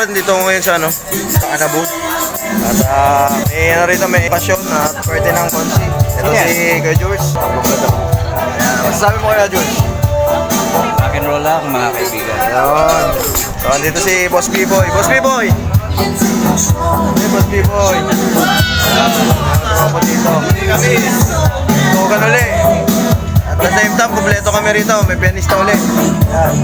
Rin dito ngayon sa ano, sa Anabut. At may ano rito, may pasyon at birthday ng Konsi. Ito si Kuya George. Masasabi mo kaya George? Rock and roll lang mga kaibigan. Ayun. So, andito si Boss B-Boy. Boss B-Boy! Hey, Boss B-Boy. Ano po dito? Tugan uli. At the same time, kompleto kami rito. May pianista uli. Ayan.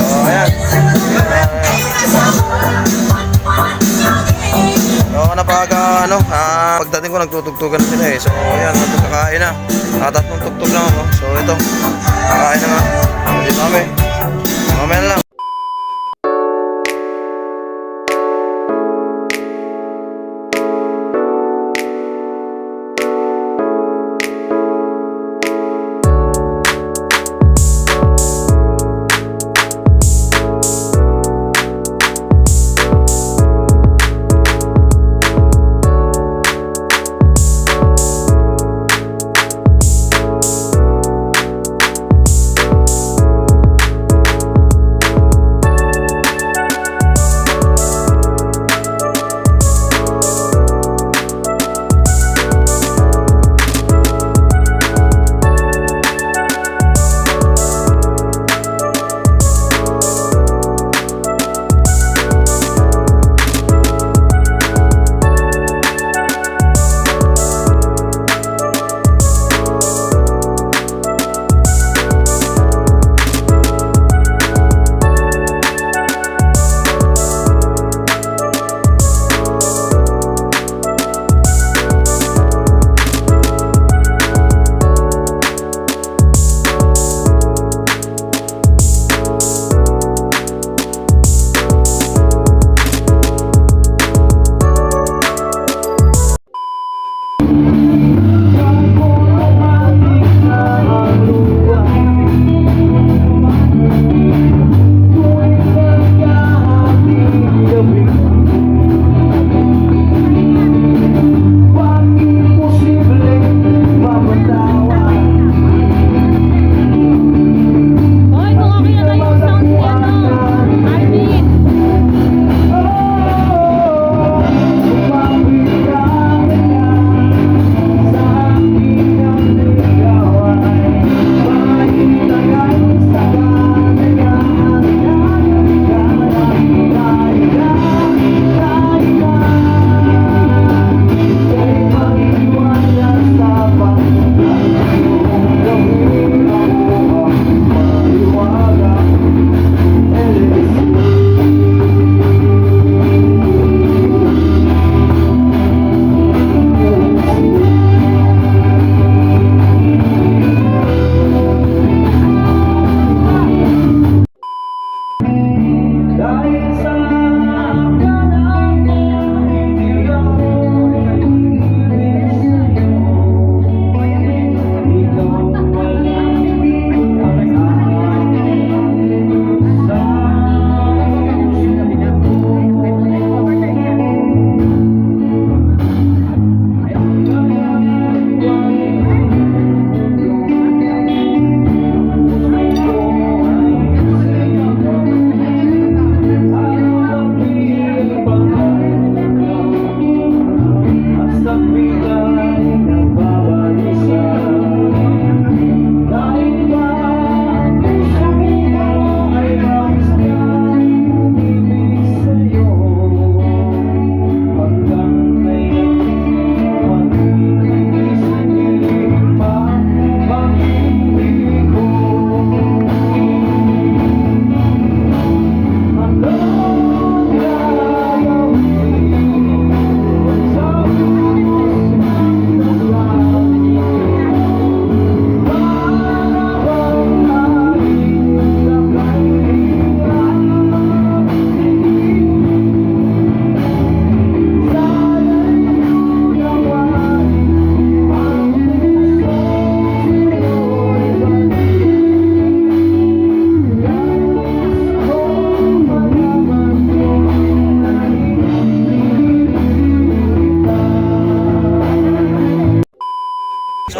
So, ayan. So, ano, pagdating ko nagtutugtugan na sila eh. So, ayan, kakain na. Tatlong tugtog lang ako. So, ito. Kakain na nga. Dito kami. Mamaya na lang.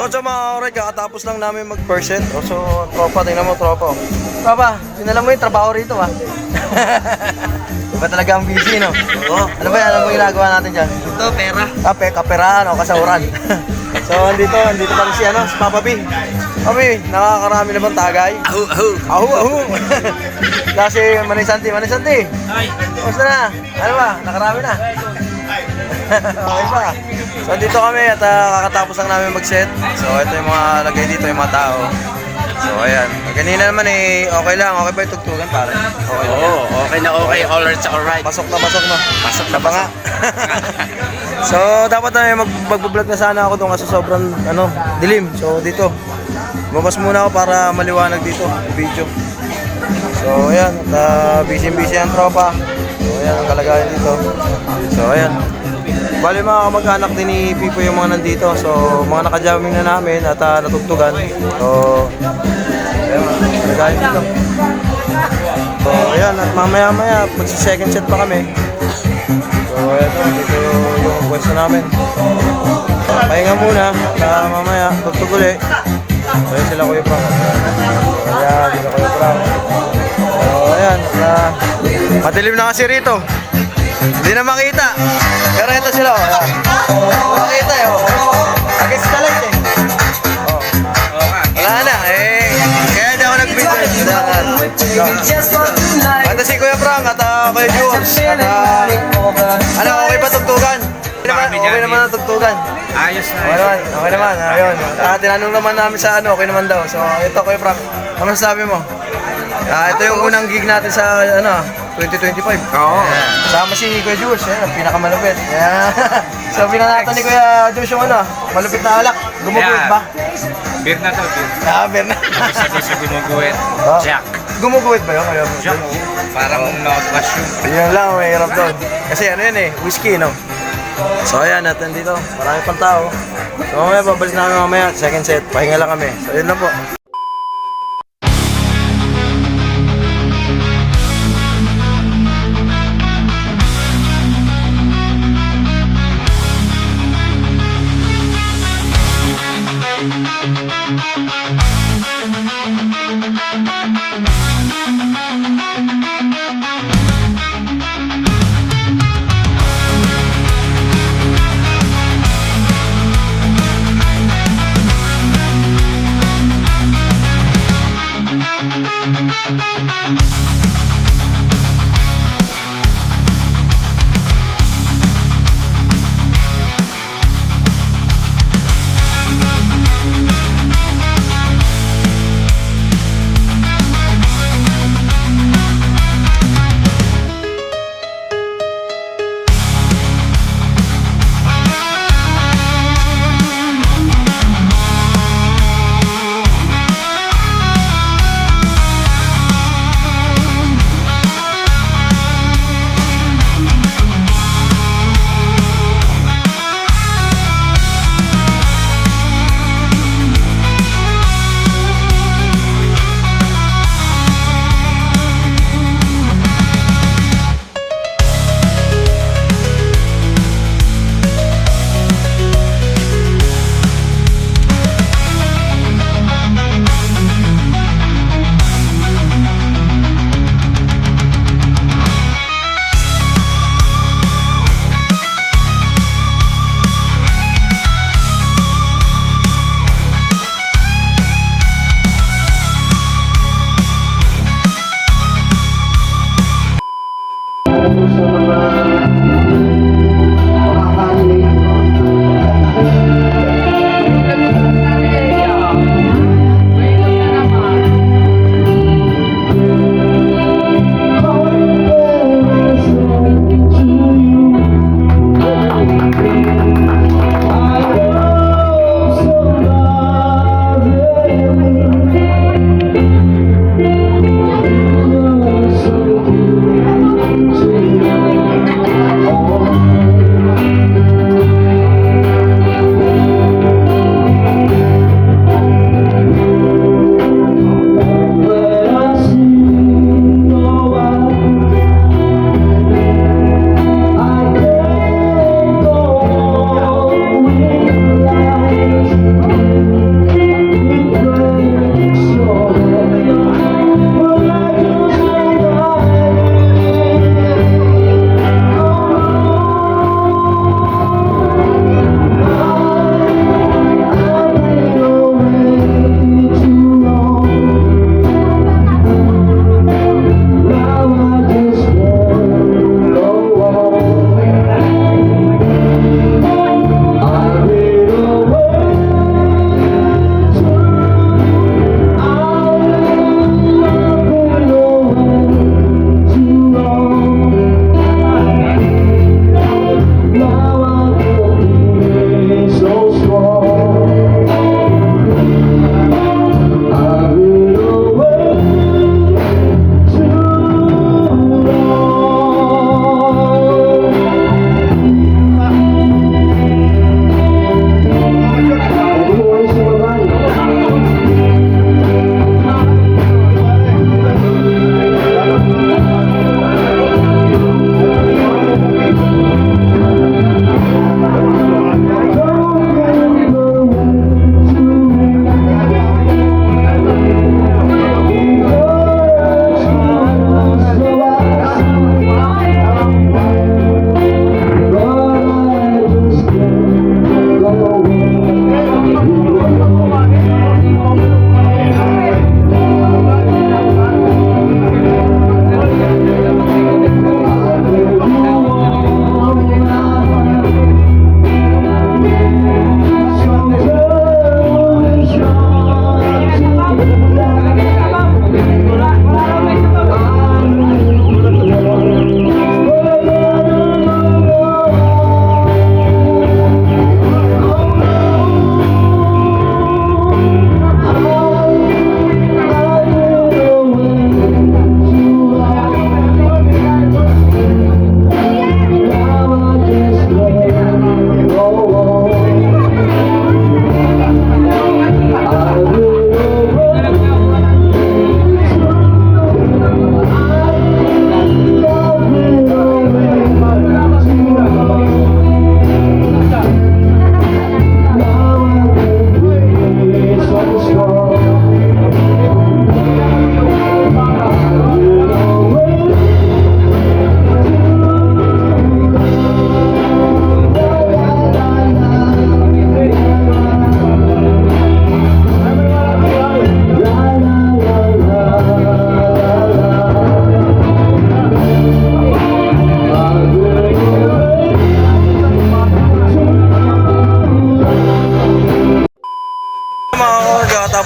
So mga oray, kakatapos lang namin mag-percent. So tropa, tingnan mo tropa. Tropa, sinala mo yung trabaho rito ha. Iba talaga ang busy, no? Oo. Ano ba yan? Ano ba ginagawa natin dyan? Ito, pera. Kaperaan o kasauran. So, andito pa rin si, si Papa B. Papa B, nakakarami na bang tagay? Ahu, ahu. Ahu! Kasi Manay Santi. Ay. Kumusta na? Ano ba? Nakarami na? Okay pa. So, andito kami at kakatapos lang namin mag-set. So, ito yung mga lagay dito, yung mga tao. So, ayan. Kanina naman okay lang. Okay ba yung tugtugan, pare? Okay lang. Oo, okay na okay. All right, all right. Pasok na. Pasok na ba nga? So, dapat na mag-vlog na sana ako doon kasi sobrang dilim. So, dito. Babas muna ako para maliwanag dito yung video. So, ayan. At busy ang tropa. So, ayan ang kalagayan dito. So, ayan. Bali mga kamag-anak din ni Pipo yung mga nandito. So, mga nakajamming na namin at natugtugan. So, ayan mga kalagayan dito. So, ayan. At mamaya magsi-second set pa kami. So, ito, dito yung pwesto namin. So, pahinga muna. Mamaya, tugtog uli. So, ayan sila Kuya Frank. So, ayan, dito Kuya Frank. So, ayan. Madilim na kasi rito. Hindi na makita. Pero ito sila, oh. Ayan. Makita, eh, oh. Against the light, eh. Oh. Wala na, eh. Kaya di ako nag-video. Ito si Kuya Frank at Kuya Jules. At, okay ba tugtugan? Okay naman ang tugtugan. Ayos na. Okay naman. Ayun. Tinanong naman namin sa okay naman daw. So, ito Kuya Frank. Ano sabi mo? Ito yung unang gig natin sa 2025. Oo. Sama si Kuya Jules, ang pinakamalupit. Yeah. So, pinanatan ni Kuya Jules yung malupit na alak. Gumuguhit ba? Beer na to, beer. Beer na. Sabi sa gumuguhit. Oh. Jack. Gumuguhit ba yun? Kuya? Jack, parang mushroom. Yun lang, mahirap doon. Kasi whiskey, no? So, ayan, natin dito. Marami pang tao. So, mamaya, babalik namin mamaya. Second set, pahinga lang kami. So, yun lang po.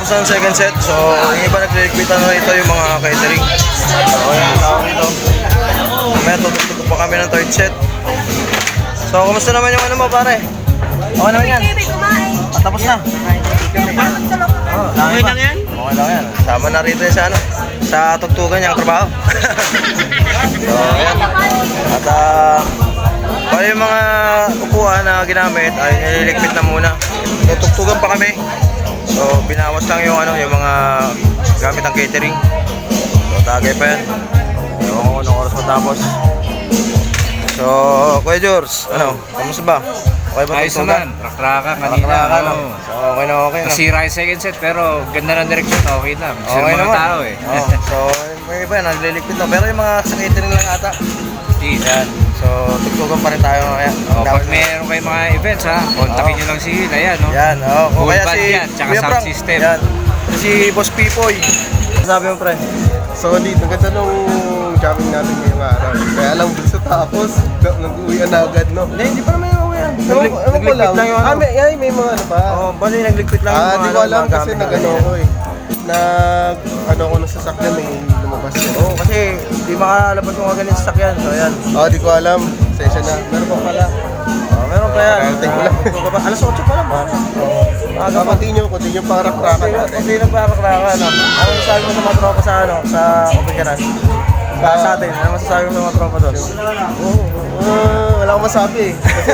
Tapos ng second set. So, yung iba nagliligpitan na rito yung mga catering. So, ayan, tao rito. Mamaya tutugtog pa kami ng third set. So, kumusta naman yung ano mo, pare? Okay naman yan. Tapos na. Oh, okay lang yan? Okay lang yan. Sama na rito yan sa ano, sa tugtugan niyang trabaho. So, ayan. At bali yung mga upuan na ginamit ay nililigpit na muna. Tutugtugan pa kami. So, binawas lang yung ano, yung mga gamit ng catering. So, tagay pa yan. Ewan ko anong oras matapos. So, Kuya George, ano, kamusta ba? Okay ba Ayos tugtugan? naman, rakraka kanina. Rakraka, no? Oo. So, okay na okay na. Nasira yung second set pero ganda ng direksyon, okay lang. Sir Okay mga naman. tao eh. Oh, so, may iba yan, nagliligpit na. Pero yung mga sa catering lang ata. Jeez. Yan. So, tugtugan pa rin tayo mamaya. Oh, pag meron kayong mga events ha, kontakin nyo lang si Hil, ayan no. Yan, oh. Full Kaya band si yan, tsaka Kuya sound Frank. system. Yan. Si Boss Pipoy. Sabi mo, pre? Solid, ang ganda nung jamming natin ngayong araw. Kaya lang dun sa tapos, nag-uwian na agad, no? Hindi pa naman yung yan. Nagligpit lang yung ano. May mga ano ba? Oh, bali nagligpit lang yung Di mga ko alam mga kasi gamit nag-ano natin. ko eh. Ko ng sasakyan, may lumabas yun. Oo, kasi di makalabas yung mga ganito sasakyan. So, yan. Di ko alam. Sensya na. Meron pa pala. Oh, meron pa yan. Tingnan ko lang. Alas 8 pa lang. Aga pa. Continue pang rakrakan natin. Hindi nagpapakalakan. Ano masasabi mo sa mga tropa sa ano? Sa Opigaran? Sa atin, ano masasabi mo sa mga tropa doon? Wala akong masabi eh. Kasi